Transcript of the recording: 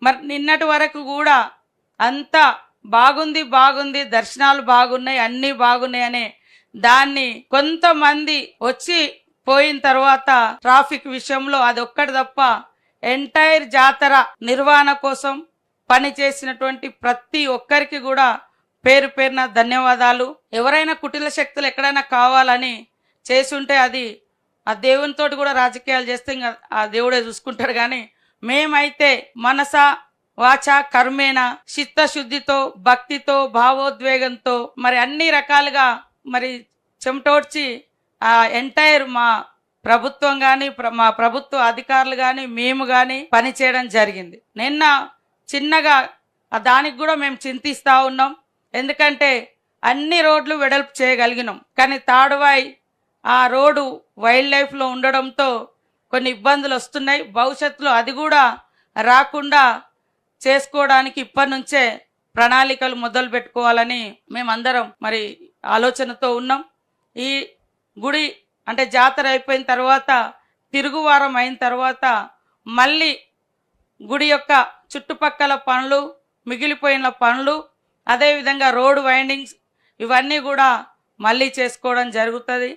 మరి నిన్నటి వరకు కూడా అంతా బాగుంది బాగుంది, దర్శనాలు బాగున్నాయి, అన్నీ బాగున్నాయి అనే దాన్ని కొంతమంది వచ్చి పోయిన తర్వాత ట్రాఫిక్ విషయంలో అదొక్కటి తప్ప ఎంటైర్ జాతర నిర్వహణ కోసం పనిచేసినటువంటి ప్రతి ఒక్కరికి కూడా పేరు పేరున ధన్యవాదాలు. ఎవరైనా కుటిల శక్తులు ఎక్కడైనా కావాలని చేసుంటే అది ఆ దేవునితోటి కూడా రాజకీయాలు చేస్తే ఇంకా ఆ దేవుడే చూసుకుంటాడు. కానీ మేమైతే మనస వాచ కర్మేణ చిత్తశుద్ధితో భక్తితో భావోద్వేగంతో మరి అన్ని రకాలుగా మరి చెమటోడ్చి ఆ ఎంటైర్ మా ప్రభుత్వం కానీ మా ప్రభుత్వ అధికారులు కానీ మేము కానీ పనిచేయడం జరిగింది. నిన్న చిన్నగా దానికి కూడా మేము చింతిస్తూ ఉన్నాం. ఎందుకంటే అన్ని రోడ్లు వెడల్పు చేయగలిగినాం, కానీ తాడువాయి ఆ రోడ్డు వైల్డ్ లైఫ్లో ఉండడంతో కొన్ని ఇబ్బందులు వస్తున్నాయి. భవిష్యత్తులో అది కూడా రాకుండా చేసుకోవడానికి ఇప్పటి నుంచే ప్రణాళికలు మొదలు పెట్టుకోవాలని మేమందరం మరి ఆలోచనతో ఉన్నాం. ఈ గుడి అంటే జాతర అయిపోయిన తర్వాత తిరుగువారం అయిన తర్వాత మళ్ళీ గుడి యొక్క చుట్టుపక్కల పనులు, మిగిలిపోయిన పనులు, అదేవిధంగా రోడ్ వైండింగ్స్ ఇవన్నీ కూడా మళ్ళీ చేసుకోవడం జరుగుతుంది.